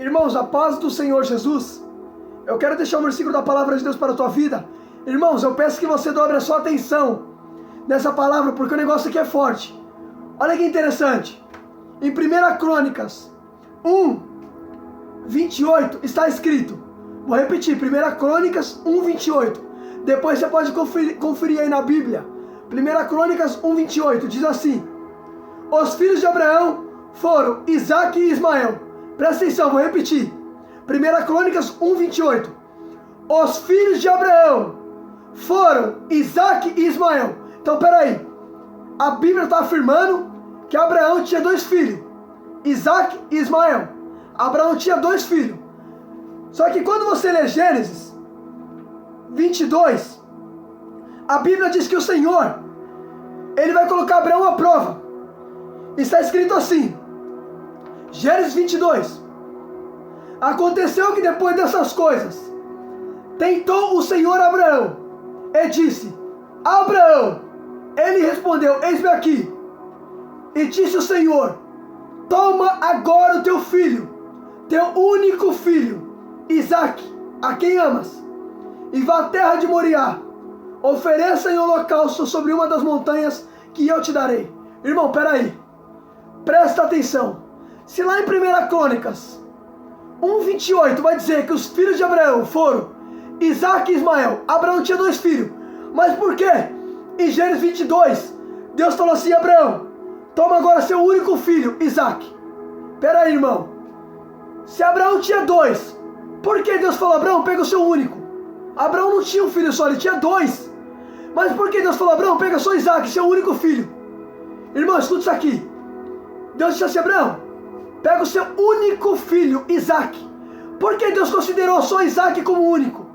Irmãos, a paz do Senhor Jesus. Eu quero deixar um versículo da palavra de Deus para a tua vida. Irmãos, eu peço que você dobre a sua atenção nessa palavra, porque o negócio aqui é forte. Olha que interessante. Em 1 Crônicas 1, 28 está escrito. Vou repetir, 1 Crônicas 1, 28. Depois você pode conferir aí na Bíblia. 1 Crônicas 1, 28 diz assim: os filhos de Abraão foram Isaque e Ismael. Presta atenção, vou repetir. 1 Crônicas 1, 28. Os filhos de Abraão foram Isaque e Ismael. Então, peraí. A Bíblia está afirmando que Abraão tinha dois filhos, Isaque e Ismael. Abraão tinha dois filhos. Só que quando você lê Gênesis 22, a Bíblia diz que o Senhor, Ele vai colocar Abraão à prova. Está escrito assim, Gênesis 22. Aconteceu que depois dessas coisas, tentou o Senhor Abraão e disse: Abraão. Ele respondeu: eis-me aqui. E disse o Senhor: toma agora o teu filho, teu único filho, Isaque, a quem amas, e vá à terra de Moriá, ofereça em holocausto sobre uma das montanhas que eu te darei. Irmão, peraí, presta atenção. Se lá em 1 Crônicas 1:28 vai dizer que os filhos de Abraão foram Isaque e Ismael, Abraão tinha dois filhos, mas por quê? Em Gênesis 22, Deus falou assim: Abraão, toma agora seu único filho, Isaque. Peraí, irmão, se Abraão tinha dois, por que Deus falou: Abraão, pega o seu único? Abraão não tinha um filho só, ele tinha dois. Mas por que Deus falou: Abraão, pega só Isaque, seu único filho? Irmão, escuta isso aqui. Deus disse assim: Abraão, pega o seu único filho, Isaque. Por que Deus considerou só Isaque como único?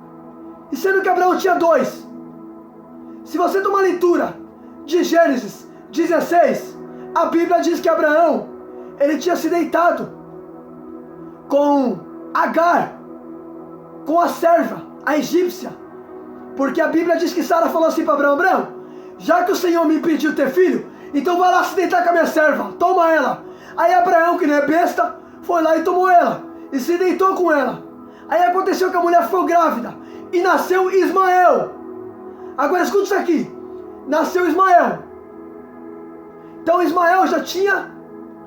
E sendo que Abraão tinha dois. Se você tomar a leitura de Gênesis 16, a Bíblia diz que Abraão, ele tinha se deitado com Agar, com a serva, a egípcia. Porque a Bíblia diz que Sara falou assim para Abraão: Abraão, já que o Senhor me impediu de ter filho, então vai lá se deitar com a minha serva, toma ela. Aí Abraão, que não é besta, foi lá e tomou ela, e se deitou com ela. Aí aconteceu que a mulher ficou grávida, e nasceu Ismael. Agora escuta isso aqui, nasceu Ismael. Então Ismael já tinha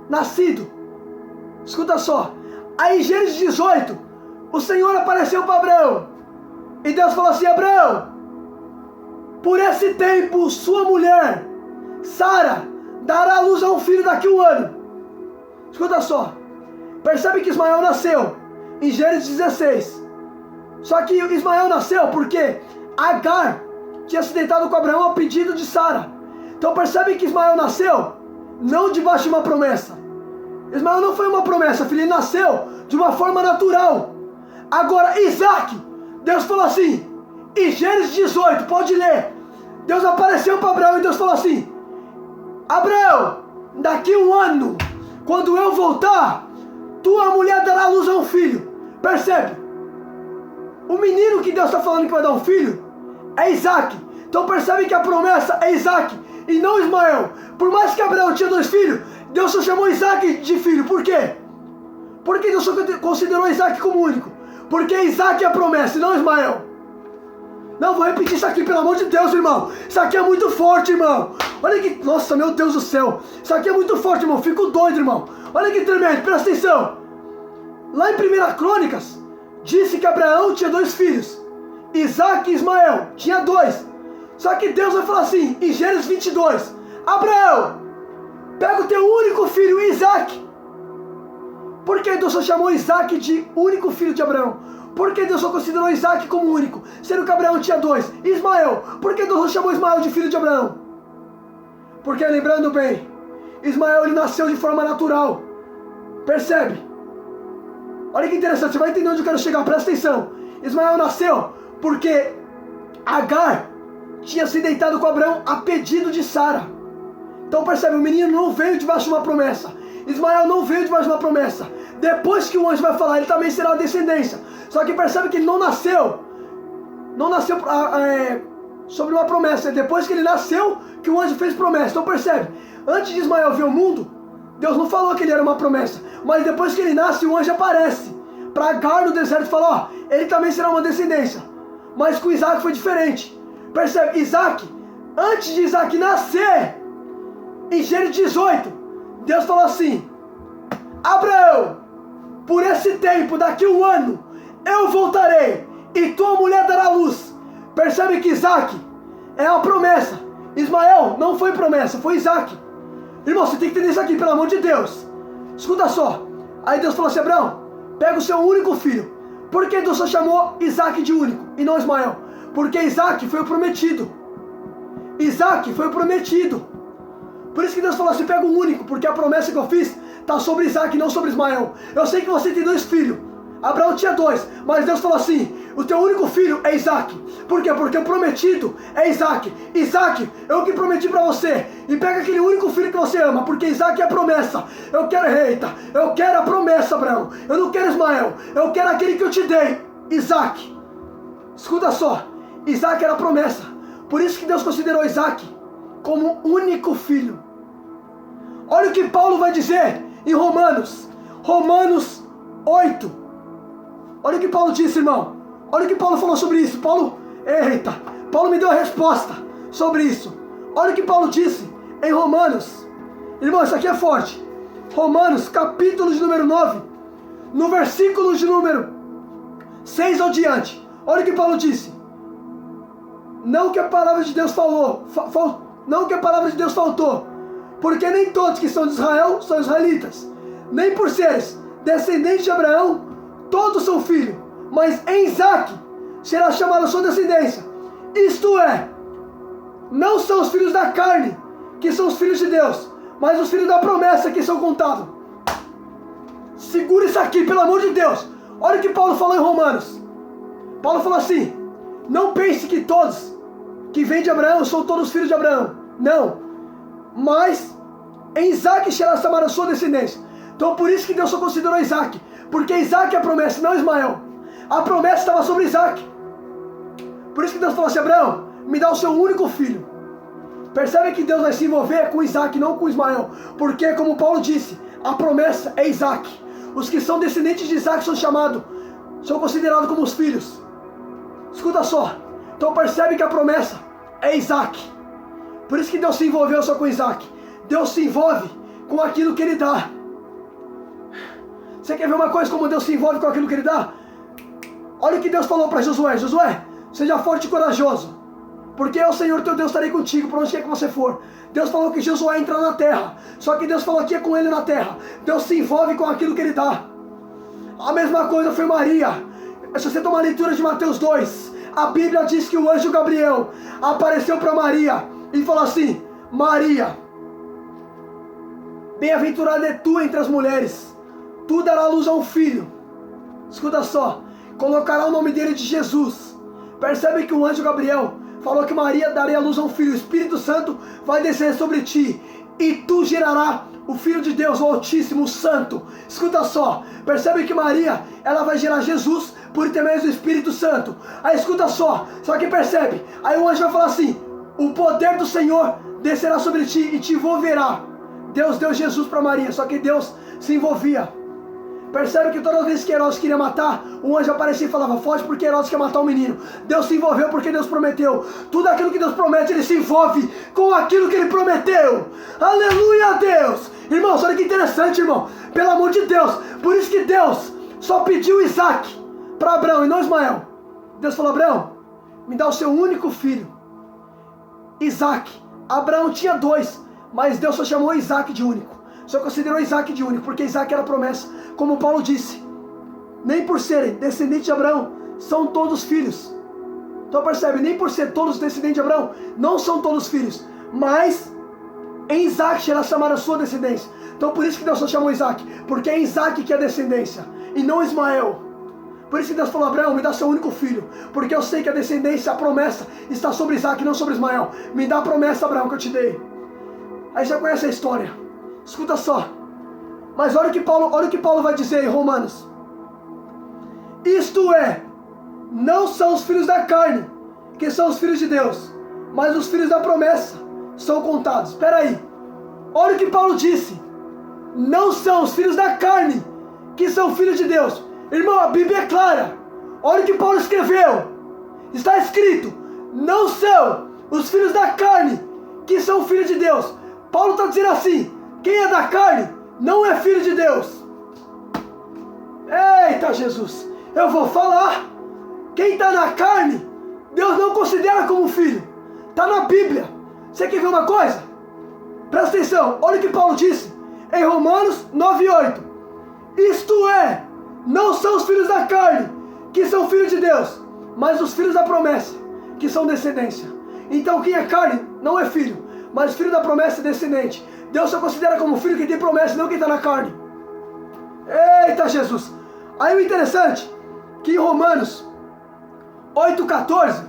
nascido. Escuta só. Aí em Gênesis 18, o Senhor apareceu para Abraão, e Deus falou assim: Abraão, por esse tempo sua mulher, Sara, dará à luz a um filho daqui a um ano. Escuta só. Percebe que Ismael nasceu em Gênesis 16. Só que Ismael nasceu porque Agar tinha se deitado com Abraão a pedido de Sara. Então percebe que Ismael nasceu não debaixo de uma promessa. Ismael não foi uma promessa, filho, ele nasceu de uma forma natural. Agora Isaque, Deus falou assim, em Gênesis 18, pode ler. Deus apareceu para Abraão e Deus falou assim: Abraão, daqui a um ano, quando eu voltar, tua mulher dará à luz a um filho. Percebe? O menino que Deus está falando que vai dar um filho é Isaque. Então percebe que a promessa é Isaque e não Ismael. Por mais que Abraão tinha dois filhos, Deus só chamou Isaque de filho. Por quê? Porque Deus só considerou Isaque como único. Porque Isaque é a promessa e não Ismael. Não, vou repetir isso aqui, pelo amor de Deus, irmão. Isso aqui é muito forte, irmão. Olha que... Nossa, meu Deus do céu. Isso aqui é muito forte, irmão. Fico doido, irmão. Olha que tremendo, presta atenção. Lá em 1 Crônicas, disse que Abraão tinha dois filhos, Isaque e Ismael. Tinha dois. Só que Deus vai falar assim, em Gênesis 22, Abraão, pega o teu único filho, Isaque. Por que Deus só chamou Isaque de único filho de Abraão? Por que Deus só considerou Isaque como único, sendo que Abraão tinha dois? Ismael, por que Deus só chamou Ismael de filho de Abraão? Porque, lembrando bem, Ismael ele nasceu de forma natural. Percebe? Olha que interessante, você vai entender onde eu quero chegar, presta atenção. Ismael nasceu porque Agar tinha se deitado com Abraão a pedido de Sara. Então percebe, o menino não veio debaixo de uma promessa. Ismael não veio debaixo de uma promessa. Depois que o anjo vai falar, ele também será uma descendência. Só que percebe que ele não nasceu sobre uma promessa. Depois que ele nasceu, que o anjo fez promessa. Então percebe, antes de Ismael vir ao mundo, Deus não falou que ele era uma promessa. Mas depois que ele nasce, o anjo aparece. para Agar no deserto e falou, ó, ele também será uma descendência. Mas com Isaac foi diferente. Percebe? Isaac, antes de Isaac nascer, em Gênesis 18, Deus falou assim, Abraão, por esse tempo, daqui 1 ano, eu voltarei e tua mulher dará luz. Percebe que Isaac é a promessa. Ismael não foi promessa, foi Isaac. Irmão, você tem que entender isso aqui, pelo amor de Deus. Escuta só. Aí Deus falou assim, Abraão, pega o seu único filho. Por que Deus só chamou Isaac de único e não Ismael? Porque Isaac foi o prometido. Isaac foi o prometido. Por isso que Deus falou assim, pega o único, porque a promessa que eu fiz está sobre Isaac e não sobre Ismael. Eu sei que você tem 2 filhos. Abraão tinha 2, mas Deus falou assim, o teu único filho é Isaac. Por quê? Porque o prometido é Isaac. Isaac, eu que prometi para você. E pega aquele único filho que você ama, porque Isaac é a promessa. Eu quero a promessa, Abraão. Eu não quero Ismael, eu quero aquele que eu te dei, Isaac. Escuta só, Isaac era a promessa. Por isso que Deus considerou Isaac como único filho. Olha o que Paulo vai dizer em Romanos 8. Olha o que Paulo disse, irmão. Olha o que Paulo falou sobre isso. Paulo me deu a resposta sobre isso. Olha o que Paulo disse em Romanos. Irmão, isso aqui é forte. Romanos, capítulo de número 9, no versículo de número 6 ao diante. Olha o que Paulo disse. Não que a palavra de Deus não que a palavra de Deus faltou, porque nem todos que são de Israel são israelitas, nem por seres descendentes de Abraão todos são filhos, mas em Isaac será chamada a sua descendência. Isto é, não são os filhos da carne que são os filhos de Deus, mas os filhos da promessa que são contados. Segura isso aqui, pelo amor de Deus. Olha o que Paulo falou em Romanos. Paulo falou assim, não pense que todos que vêm de Abraão são todos filhos de Abraão. Não, mas em Isaac será chamada a sua descendência. Então por isso que Deus só considerou Isaac, porque Isaac é a promessa, não Ismael. A promessa estava sobre Isaac. Por isso que Deus falou assim, Abraão, me dá o seu único filho. Percebe que Deus vai se envolver com Isaac, não com Ismael. Porque, como Paulo disse, a promessa é Isaac. Os que são descendentes de Isaac são considerados como os filhos. Escuta só. Então percebe que a promessa é Isaac. Por isso que Deus se envolveu só com Isaac. Deus se envolve com aquilo que Ele dá. Você quer ver uma coisa como Deus se envolve com aquilo que Ele dá? Olha o que Deus falou para Josué. Josué, seja forte e corajoso, porque eu, Senhor teu Deus, estarei contigo por onde quer que você for. Deus falou que Josué entra na terra, só que Deus falou que é com ele na terra. Deus se envolve com aquilo que Ele dá. A mesma coisa foi Maria. Se você tomar a leitura de Mateus 2, a Bíblia diz que o anjo Gabriel apareceu para Maria e falou assim, Maria, bem-aventurada é tu entre as mulheres, tu darás luz a um filho. Escuta só, colocará o nome dele de Jesus. Percebe que o anjo Gabriel falou que Maria daria luz a um filho, o Espírito Santo vai descer sobre ti, e tu gerarás o Filho de Deus, o Altíssimo, o Santo. Escuta só, percebe que Maria, ela vai gerar Jesus por intermédio do Espírito Santo. Aí escuta só que percebe, aí o anjo vai falar assim, o poder do Senhor descerá sobre ti e te envolverá. Deus deu Jesus para Maria, só que Deus se envolvia. Percebe que todas as vezes que Herodes queria matar, o anjo aparecia e falava, foge porque Herodes quer matar o menino. Deus se envolveu porque Deus prometeu. Tudo aquilo que Deus promete, Ele se envolve com aquilo que Ele prometeu. Aleluia a Deus. Irmãos, olha que interessante, irmão. Pelo amor de Deus. Por isso que Deus só pediu Isaac para Abraão e não Ismael. Deus falou, Abraão, me dá o seu único filho, Isaac. Abraão tinha 2, mas Deus só chamou Isaac de único. Só considerou Isaac de único, porque Isaac era a promessa. Como Paulo disse, nem por serem descendentes de Abraão, são todos filhos. Então percebe, nem por ser todos descendentes de Abraão, não são todos filhos. Mas em Isaac será chamada a sua descendência. Então por isso que Deus só chamou Isaac, porque é Isaac que é a descendência, e não Ismael. Por isso que Deus falou, Abraão, me dá seu único filho, porque eu sei que a descendência, a promessa, está sobre Isaac, não sobre Ismael. Me dá a promessa, Abraão, que eu te dei. Aí já conhece a história. Escuta só. Mas olha o que Paulo vai dizer em Romanos. Isto é, não são os filhos da carne que são os filhos de Deus, mas os filhos da promessa são contados. Espera aí. Olha o que Paulo disse. Não são os filhos da carne que são filhos de Deus, Irmão, a Bíblia é clara. Olha o que Paulo escreveu. Está escrito: não são os filhos da carne que são filhos de Deus. Paulo está dizendo assim: quem é da carne não é filho de Deus. Eita Jesus, eu vou falar. Quem está na carne, Deus não considera como filho. Está na Bíblia. Você quer ver uma coisa? Presta atenção, olha o que Paulo disse em Romanos 9:8. Isto é, não são os filhos da carne que são filhos de Deus, mas os filhos da promessa, que são descendência. Então quem é carne não é filho, mas filho da promessa é descendente. Deus só considera como filho quem tem promessa, não quem está na carne. Eita Jesus! Aí o interessante, que em Romanos 8:14,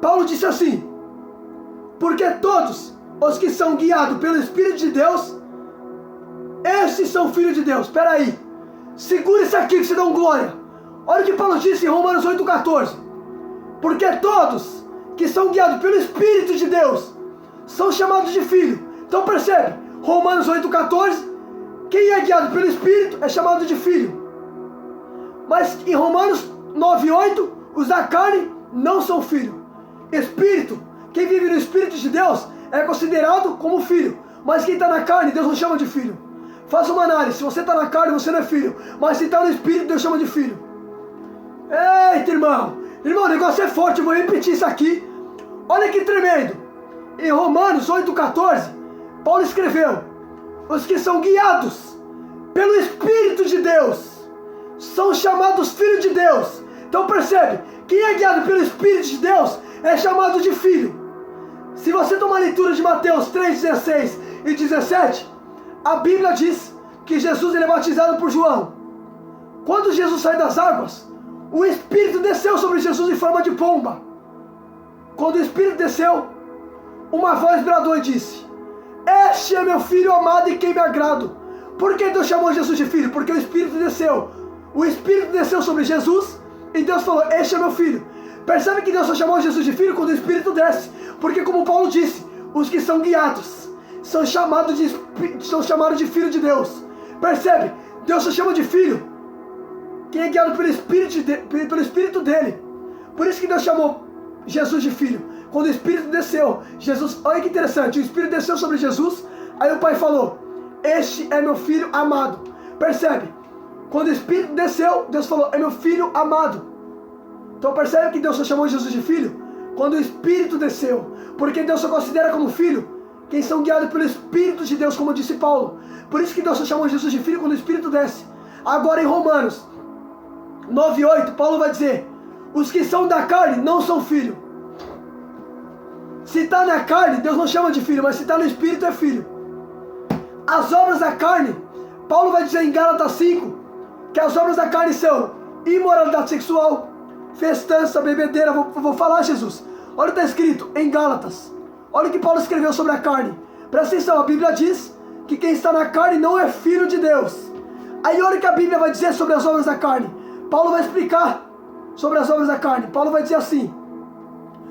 Paulo disse assim: porque todos os que são guiados pelo Espírito de Deus, esses são filhos de Deus. Espera aí, segura isso aqui que se dão glória. Olha o que Paulo disse em Romanos 8:14. Porque todos que são guiados pelo Espírito de Deus são chamados de filho. Então percebe, Romanos 8:14, quem é guiado pelo Espírito é chamado de filho. Mas em Romanos 9:8, os da carne não são filho. Espírito, quem vive no Espírito de Deus é considerado como filho. Mas quem está na carne, Deus não chama de filho. Faça uma análise, se você está na carne, você não é filho. Mas se está no Espírito, Deus chama de filho. Eita, irmão! Irmão, o negócio é forte, eu vou repetir isso aqui. Olha que tremendo. Em Romanos 8:14, Paulo escreveu: os que são guiados pelo Espírito de Deus são chamados filhos de Deus. Então percebe, quem é guiado pelo Espírito de Deus é chamado de filho. Se você tomar a leitura de Mateus 3:16 e 17, a Bíblia diz que Jesus ele é batizado por João. Quando Jesus sai das águas, o Espírito desceu sobre Jesus em forma de pomba. Quando o Espírito desceu, uma voz bradou e disse: este é meu filho amado em quem me agrado. Por que Deus chamou Jesus de filho? Porque o Espírito desceu. O Espírito desceu sobre Jesus e Deus falou: este é meu filho. Percebe que Deus só chamou Jesus de filho quando o Espírito desce. Porque como Paulo disse, os que são guiados são chamados de filho de Deus. Percebe? Deus só chama de filho quem é guiado pelo Espírito dele. Por isso que Deus chamou Jesus de filho. Quando o Espírito desceu, Jesus, olha que interessante, o Espírito desceu sobre Jesus, aí o Pai falou: este é meu filho amado. Percebe? Quando o Espírito desceu, Deus falou: é meu filho amado. Então percebe que Deus só chamou Jesus de filho quando o Espírito desceu. Porque Deus só considera como filho quem são guiados pelo Espírito de Deus, como disse Paulo. Por isso que Deus só chamou Jesus de filho quando o Espírito desce. Agora em Romanos 9:8, Paulo vai dizer: os que são da carne não são filho. Se está na carne, Deus não chama de filho, mas se está no Espírito é filho. As obras da carne, Paulo vai dizer em Gálatas 5, que as obras da carne são imoralidade sexual, festança, bebedeira. Vou falar, Jesus. Olha o que está escrito em Gálatas. Olha o que Paulo escreveu sobre a carne. Presta atenção, a Bíblia diz que quem está na carne não é filho de Deus. Aí olha o que a Bíblia vai dizer sobre as obras da carne. Paulo vai explicar sobre as obras da carne. Paulo vai dizer assim,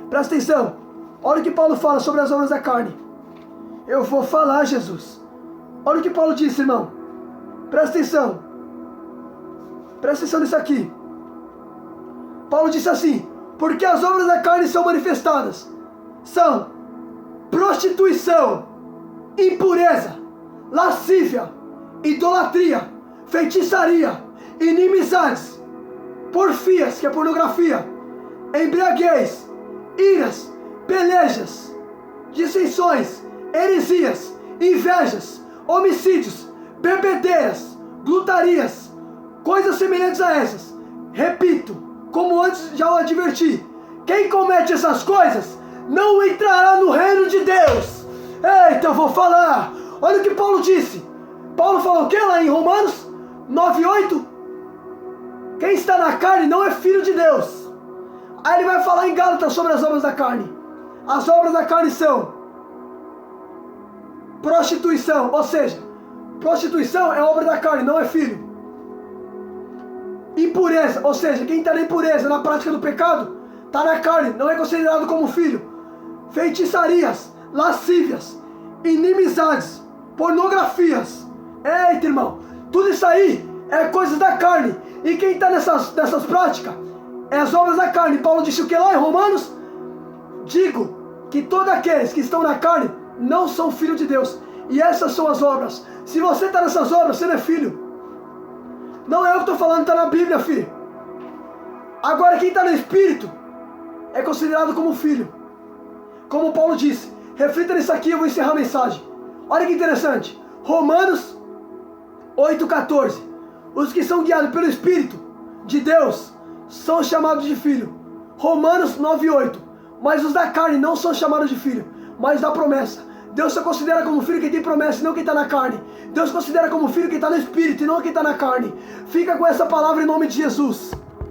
presta atenção, olha o que Paulo fala sobre as obras da carne. Eu vou falar, Jesus. Olha o que Paulo disse, irmão. Presta atenção. Presta atenção nisso aqui. Paulo disse assim: porque as obras da carne são manifestadas. São prostituição, impureza, lascívia, idolatria, feitiçaria, inimizades, porfias, que é pornografia, embriaguez, iras, pelejas, dissensões, heresias, invejas, homicídios, bebedeiras, glutarias, coisas semelhantes a essas. Repito, como antes já o adverti, quem comete essas coisas não entrará no reino de Deus. Eita, eu vou falar. Olha o que Paulo disse. Paulo falou o que lá em Romanos 9:8? Quem está na carne não é filho de Deus. Aí ele vai falar em Gálatas sobre as obras da carne. As obras da carne são prostituição, ou seja, prostituição é obra da carne, não é filho. Impureza, ou seja, quem está na impureza, na prática do pecado, está na carne, não é considerado como filho. Feitiçarias, lascívias, inimizades, pornografias. Eita, irmão, tudo isso aí é coisas da carne. E quem está nessas práticas é as obras da carne. Paulo disse o que lá em Romanos? Digo que todos aqueles que estão na carne não são filhos de Deus. E essas são as obras. Se você está nessas obras, você não é filho. Não é eu que estou falando, está na Bíblia, filho. Agora quem está no Espírito é considerado como filho. Como Paulo disse, reflita nisso aqui, eu vou encerrar a mensagem. Olha que interessante. Romanos 8,14. Os que são guiados pelo Espírito de Deus são chamados de filho. Romanos 9,8. Mas os da carne não são chamados de filho, mas da promessa. Deus só considera como filho quem tem promessa e não quem está na carne. Deus considera como filho quem está no Espírito e não quem está na carne. Fica com essa palavra em nome de Jesus.